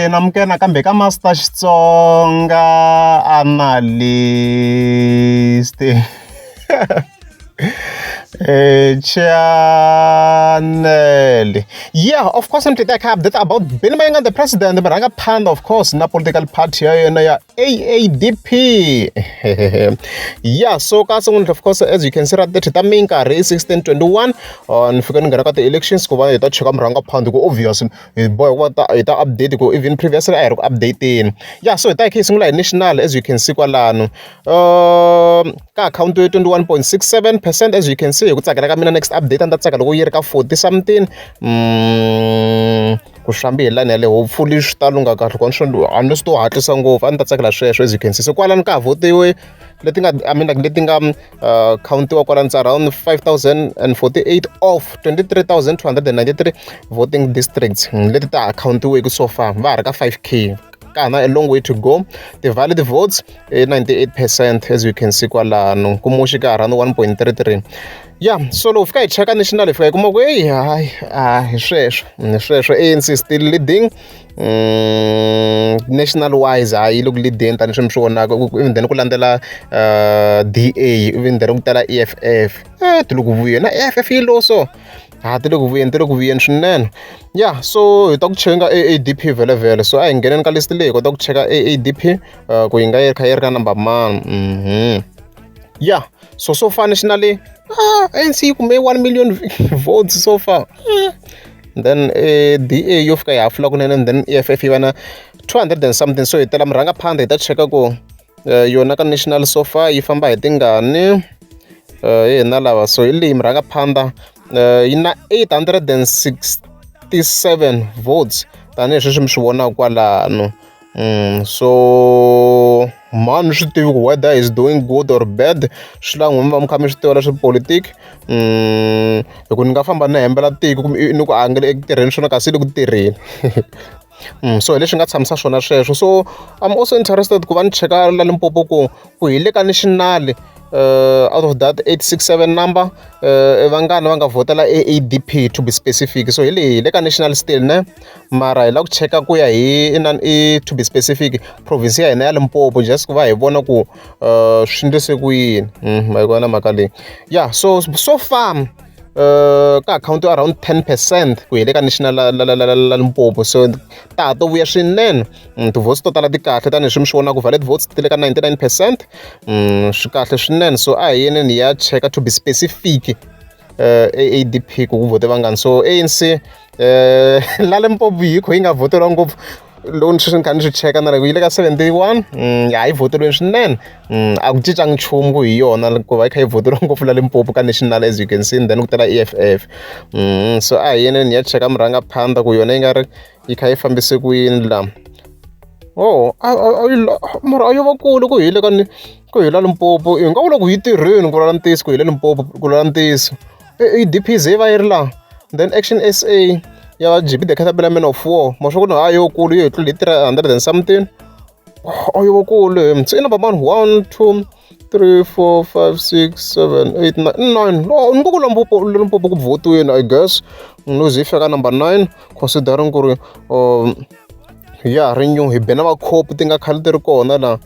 namukela kambe ka Master Xitsonga analyst channel. Yeah, of course, I'm taking update about Benny Mayenga, the president, Maranga Panda, of course, na political party ya AADP. Yeah, so of course, as you can see right there, Taminka race 1621 on figuring the elections ko ba ita cheka Maranga Panda ko obvious boy what ita update ko even previously I updating. Yeah, so ita case ngula national as you can see kwalano. Ka account 21.67% as you can see. Next update and that's like 40 something. Hopefully talunga ka conscious understand heart sango and that's like as you can see. So kwalan ka vote we letting count around 5,048 of 23,293 voting districts. Let it account we so far. 5K. A long way to go. The valid votes 98% as you can see kwalano kumushika around 1.33. Yeah, so if I check national if I come away ANC still leading national wise look leading and I'm sure even then kulandela DA even then kutala EFF to look na EFF also yeah, so talk chenga AADP vele so I ngene ka list le ko talk cheka AADP ko inga khayer ka number man yeah, so far nationally ANC kume 1 million votes so far then DA yof ka ya flag and then EFF ivana 200 and something so itela mranga phanda ita cheka ko yona ka national so far ifamba hitingani nalava so ili mranga phanda ina 867 votes tani leswi swi vona kwalano so man swi tivi ku whether is doing good or bad swi la n'wina mi kha mi swi tiva leswi politiki hi ku ni nga famba na hembela tiko ni ku angela eku tirheni swona kasi le ku tirheni so leswi nga tshamisa swona sweswo so I'm also interested ku va ni cheka la Limpopo ku hi le ka national out of that 867 number vangani va nga votela AADP to be specific so hi le ka national still ne mara hi la ku cheka ku ya hi to be specific province ya hina ya Limpopo just ku va hi vona ku swi ndlise ku yini ma vona mhaka leyi yeah so far ka account around 10% ku hi le ka national la Limpopo so ta to vuya swinene to votes total ti kahle tani leswi mi swi vona ku valid votes ti le ka 99% swi kahle swinene so a hi yeni ni ya cheka to be specific AADP ku vote vangani so ANC la Limpopo yi kho yi nga voteriwa ngopfu loko swi kha ni swi cheka na yi le ka 71 ya yi voteriwe swinene a ku cincanga nchumu ku hi yona ku va yi kha yi voteriwa ngopfu la Limpopo ka national as you can see and then ku tela EFF so a hi yeni ni ya cheka muranga phanda ku yona yi nga ri yi kha yi fambise ku yini la mara a yo va kule ku hi le ka ku hi la Limpopo hi nga vula ku yi tirheni ku lala ntiyiso ku hi le Limpopo ku lala ntiyiso AADP ze va yi ri la then Action SA ya GB the Caterpillar Men of War masho ku hayo kulu yo tlule 300 and something ayo kulu so ina ba man 1 2 3 4 5 6 7 8 9 no ngoko Limpopo ku votiweni I guess no zifika number 9 considering ku ri ya rinyu hi bena va cop ti nga khale ti ri kona la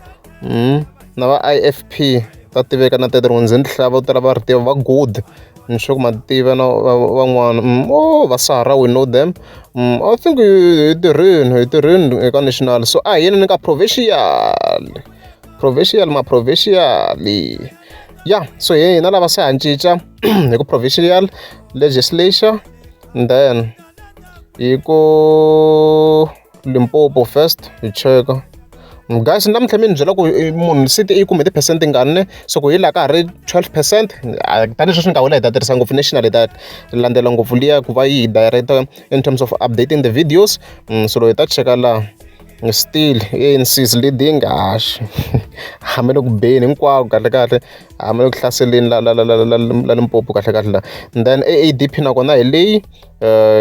na va IFP ta tiveka na tete rin'we ndzi hlava tala va ri tiva va good ni sure ku ma tiva na van'wana va Sara we know them I think hi tirheni eka national so a hi yeni ni ka provincial yeah so hina lava se hancinca hi ku provincial legislature and then hi ku Limpopo first hi cheka guys namuntlha mi ni byela ku munhu city i kume ti-percent ngani so ku hi laha ka ha ri 12% tani leswi swi nga vula hi ta tirhisa ngopfu national hi ta landzela ngopfu liya ku va yi direct in terms of updating the videos so loko hi ta cheka laha still ANC is leading hambi le ku beni hinkwako kahle hambi le ku hlaseleni la Limpopo kahle and then AADP nakona hi leyi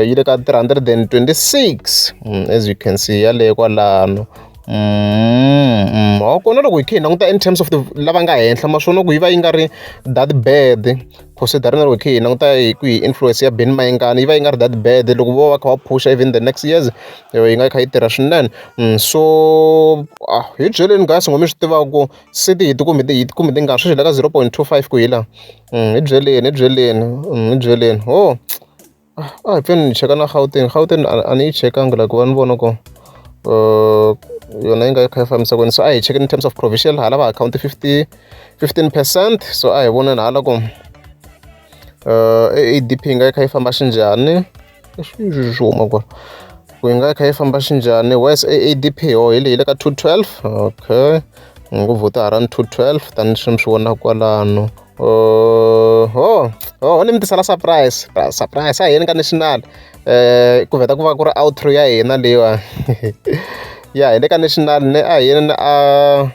yi le ka 326 as you can see yaleyo kwalano kona loko hi kha hi languta in terms of lava nga henhla maswona ku yi va yi nga ri that bad considering loko hi kha hi languta hi ku hi influence ya Benny Mayengani yi va yi nga ri that bad loko vo va kha va pusha even the next years yi nga kha yi tirha swinene so hi byeleni guys ngo mi swi tivaka ku city hi tikumi ti nga sweswi le ka 0.25 ku hi laha hi byeleni hi pfeni ni cheka na Gauteng a ni yi chekanga like va ni vona ko yona yi nga yi kha yi fambisa kwini so a hi cheki in terms of provincial hala va account 15%, so a hi voneni hala ku ADP yi nga yi kha yi famba xinjhani swi huma kwala ku yi nga yi kha yi famba xinjhani whereas ADP hi le ka 212 okay ngo vhota around 212 tani swi mi swi vonaka kwalano ni mi tisala surprise a yeni ka national ku vheta ku va ku ri outro ya hina leyiwa ya hi le ka national ne a hi yeni a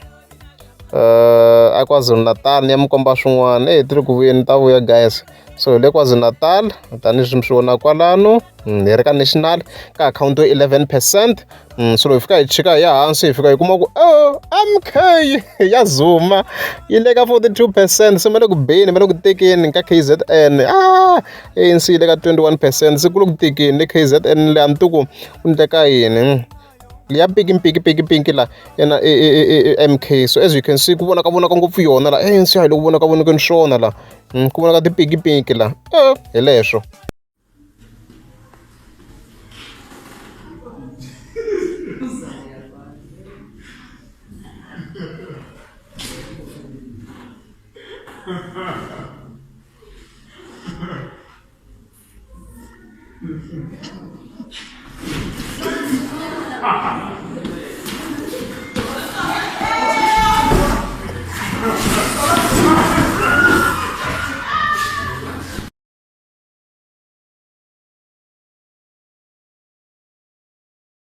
KwaZulu-Natal ni ya mi komba swin'wana hi tiri ku vuyeni ta vuya guys so hi le KwaZulu-Natal tanihileswi mi swi vonaka kwalano hi ri ka national ka account yo 11%, so loko hi fika hi chika hi ya hansi hi fika hi kuma ku MK ya Zuma yi le ka 42%, se ma le ku beni ma le ku tekeni ka KZN ANC yi le ka 21%, se ku le ku tekeni le KZN le a mi tiku ku endleka yini liya pinki la yena MK, so as you can see ku vonaka ngopfu yona la ANC hayi loko vonaka swona la ku vonaka tipinki la hi leswo.